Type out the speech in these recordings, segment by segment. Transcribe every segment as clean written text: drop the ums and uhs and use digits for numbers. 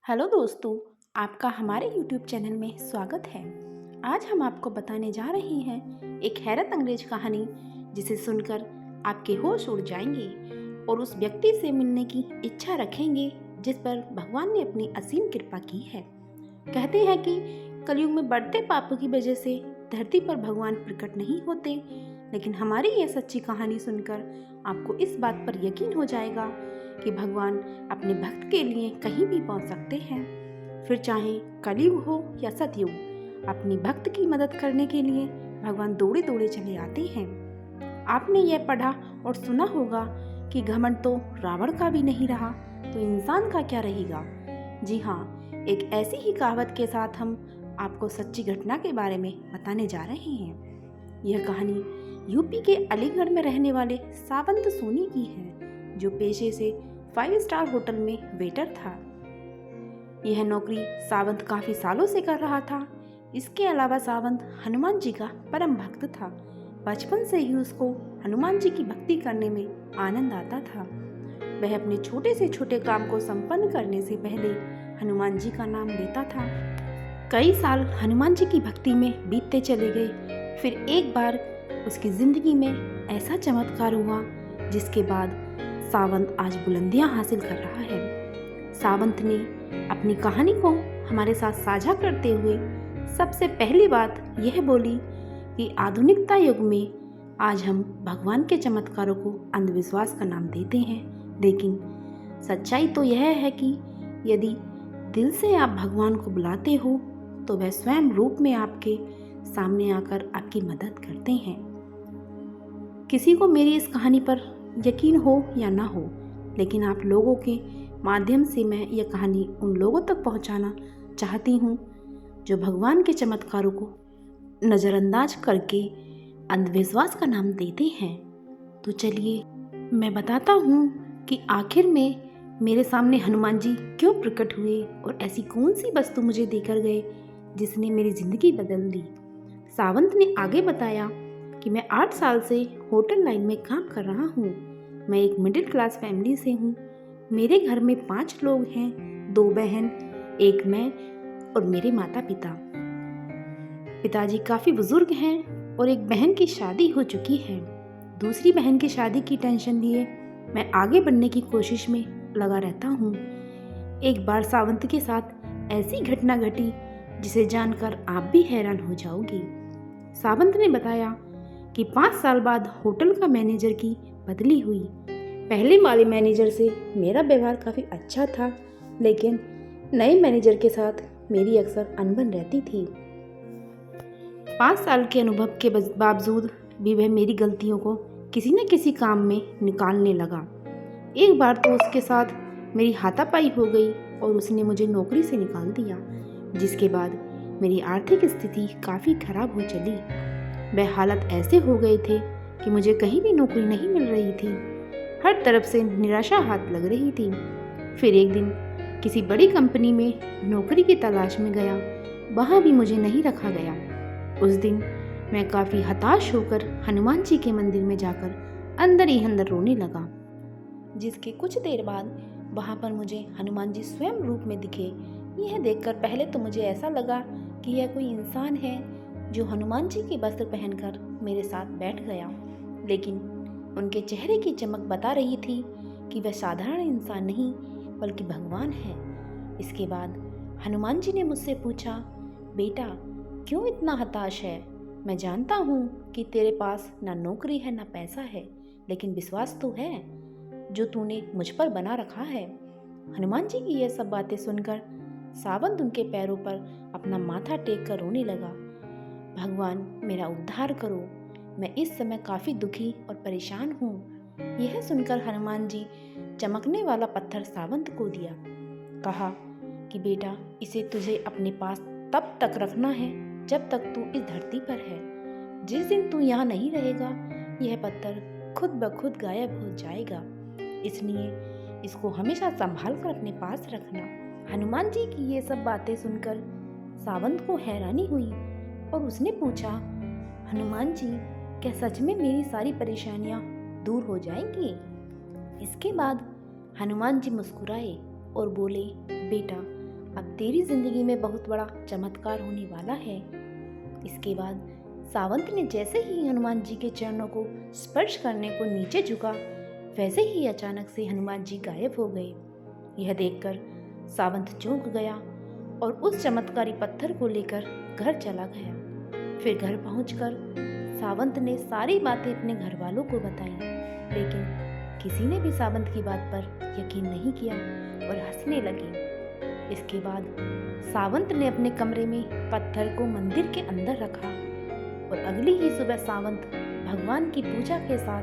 Hello दोस्तों, आपका हमारे YouTube चैनल में स्वागत है। आज हम आपको बताने जा रहे हैं एक हैरत अंग्रेज कहानी जिसे सुनकर आपके होश उड़ जाएंगे और उस व्यक्ति से मिलने की इच्छा रखेंगे जिस पर भगवान ने अपनी असीम कृपा की है। कहते हैं कि कलयुग में बढ़ते पापों की वजह से धरती पर भगवान प्रकट नहीं होते, लेकिन हमारी यह सच्ची कहानी सुनकर आपको इस बात पर यकीन हो जाएगा कि भगवान अपने भक्त के लिए कहीं भी पहुंच सकते हैं। फिर चाहे कलयुग हो या सतयुग, अपनी भक्त की मदद करने के लिए भगवान दौड़े दौड़े चले आते हैं। आपने यह पढ़ा और सुना होगा कि घमंड तो रावण का भी नहीं रहा, तो इंसान का क्या रहेगा। जी हाँ, एक ऐसी ही कहावत के साथ हम आपको सच्ची घटना के बारे में बताने जा रहे हैं। यह कहानी यूपी के अलीगढ़ में रहने वाले सावंत सोनी की है, जो पेशे से 5 स्टार होटल में वेटर था। यह नौकरी सावंत काफी सालों से कर रहा था। इसके अलावा सावंत हनुमान जी का परम भक्त था। बचपन से ही उसको हनुमान जी की भक्ति करने में आनंद आता था। वह अपने छोटे से छोटे काम को संपन्न करने से पहले हनुमान जी का नाम लेता था। कई साल हनुमान जी की भक्ति में बीतते चले गए। फिर एक बार उसकी जिंदगी में ऐसा चमत्कार हुआ जिसके बाद सावंत आज बुलंदियां हासिल कर रहा है। सावंत ने अपनी कहानी को हमारे साथ साझा करते हुए सबसे पहली बात यह बोली कि आधुनिकता युग में आज हम भगवान के चमत्कारों को अंधविश्वास का नाम देते हैं, लेकिन सच्चाई तो यह है कि यदि दिल से आप भगवान को बुलाते हो तो वह स्वयं रूप में आपके सामने आकर आपकी मदद करते हैं। किसी को मेरी इस कहानी पर यकीन हो या ना हो, लेकिन आप लोगों के माध्यम से मैं यह कहानी उन लोगों तक पहुंचाना चाहती हूं जो भगवान के चमत्कारों को नज़रअंदाज करके अंधविश्वास का नाम देते हैं। तो चलिए मैं बताता हूं कि आखिर में मेरे सामने हनुमान जी क्यों प्रकट हुए और ऐसी कौन सी वस्तु मुझे देकर गए जिसने मेरी जिंदगी बदल दी। सावंत ने आगे बताया कि मैं 8 साल से होटल लाइन में काम कर रहा हूँ। मैं एक मिडिल क्लास फैमिली से हूँ। मेरे घर में 5 लोग हैं, 2 बहन, एक मैं और मेरे माता पिता। पिताजी काफ़ी बुजुर्ग हैं और एक बहन की शादी हो चुकी है। दूसरी बहन की शादी की टेंशन लिए मैं आगे बढ़ने की कोशिश में लगा रहता हूँ। एक बार सावंत के साथ ऐसी घटना घटी जिसे जानकर आप भी हैरान हो जाओगी। सावंत ने बताया कि 5 साल बाद होटल का मैनेजर की बदली हुई। पहले वाले मैनेजर से मेरा व्यवहार काफ़ी अच्छा था, लेकिन नए मैनेजर के साथ मेरी अक्सर अनबन रहती थी। 5 साल के अनुभव के बावजूद भी वह मेरी गलतियों को किसी न किसी काम में निकालने लगा। एक बार तो उसके साथ मेरी हाथापाई हो गई और उसने मुझे नौकरी से निकाल दिया, जिसके बाद मेरी आर्थिक स्थिति काफ़ी खराब हो चली। वह हालत ऐसे हो गए थे कि मुझे कहीं भी नौकरी नहीं मिल रही थी। हर तरफ से निराशा हाथ लग रही थी। फिर एक दिन किसी बड़ी कंपनी में नौकरी की तलाश में गया, वहाँ भी मुझे नहीं रखा गया। उस दिन मैं काफ़ी हताश होकर हनुमान जी के मंदिर में जाकर अंदर ही अंदर रोने लगा, जिसके कुछ देर बाद वहाँ पर मुझे हनुमान जी स्वयं रूप में दिखे। यह देखकर पहले तो मुझे ऐसा लगा कि यह कोई इंसान है जो हनुमान जी के वस्त्र पहनकर मेरे साथ बैठ गया, लेकिन उनके चेहरे की चमक बता रही थी कि वह साधारण इंसान नहीं बल्कि भगवान है। इसके बाद हनुमान जी ने मुझसे पूछा, बेटा क्यों इतना हताश है? मैं जानता हूँ कि तेरे पास ना नौकरी है ना पैसा है, लेकिन विश्वास तो है जो तूने मुझ पर बना रखा है। हनुमान जी की यह सब बातें सुनकर सावंत उनके पैरों पर अपना माथा टेक कर रोने लगा। भगवान मेरा उद्धार करो, मैं इस समय काफ़ी दुखी और परेशान हूँ। यह सुनकर हनुमान जी चमकने वाला पत्थर सावंत को दिया। कहा कि बेटा इसे तुझे अपने पास तब तक रखना है जब तक तू इस धरती पर है। जिस दिन तू यहाँ नहीं रहेगा यह पत्थर खुद ब खुद गायब हो जाएगा, इसलिए इसको हमेशा संभाल कर अपने पास रखना। हनुमान जी की ये सब बातें सुनकर सावंत को हैरानी हुई और उसने पूछा, हनुमान जी क्या सच में मेरी सारी परेशानियां दूर हो जाएंगी? इसके बाद हनुमान जी मुस्कुराए और बोले, बेटा तेरी जिंदगी में बहुत बड़ा चमत्कार होने वाला है। इसके बाद सावंत ने जैसे ही हनुमान जी के चरणों को स्पर्श करने को नीचे झुका, वैसे ही अचानक से हनुमान जी गायब हो गए। यह देखकर सावंत चौंक गया और उस चमत्कारी पत्थर को लेकर घर चला गया। फिर घर पहुंचकर सावंत ने सारी बातें अपने घर वालों को बताई, लेकिन किसी ने भी सावंत की बात पर यकीन नहीं किया और हंसने लगे। इसके बाद सावंत ने अपने कमरे में पत्थर को मंदिर के अंदर रखा और अगली ही सुबह सावंत भगवान की पूजा के साथ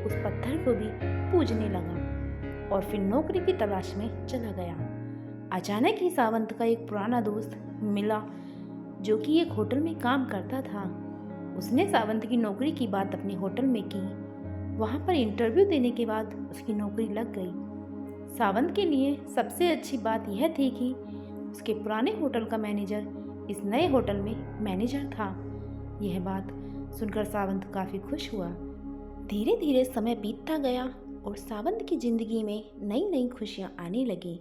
उस पत्थर को भी पूजने लगा और फिर नौकरी की तलाश में चला गया। अचानक ही सावंत का एक पुराना दोस्त मिला जो कि एक होटल में काम करता था। उसने सावंत की नौकरी की बात अपने होटल में की। वहाँ पर इंटरव्यू देने के बाद उसकी नौकरी लग गई। सावंत के लिए सबसे अच्छी बात यह थी कि उसके पुराने होटल का मैनेजर इस नए होटल में मैनेजर था। यह बात सुनकर सावंत काफ़ी खुश हुआ। धीरे धीरे समय बीतता गया और सावंत की जिंदगी में नई नई खुशियाँ आने लगी।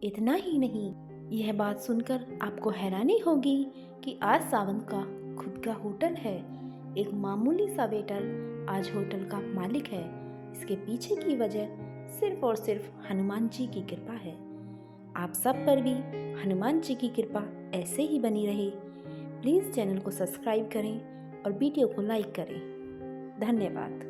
इतना ही नहीं, यह बात सुनकर आपको हैरानी होगी कि आज सावंत का खुद का होटल है। एक मामूली सा वेटर आज होटल का मालिक है। इसके पीछे की वजह सिर्फ और सिर्फ हनुमान जी की कृपा है। आप सब पर भी हनुमान जी की कृपा ऐसे ही बनी रहे। प्लीज़ चैनल को सब्सक्राइब करें और वीडियो को लाइक करें। धन्यवाद।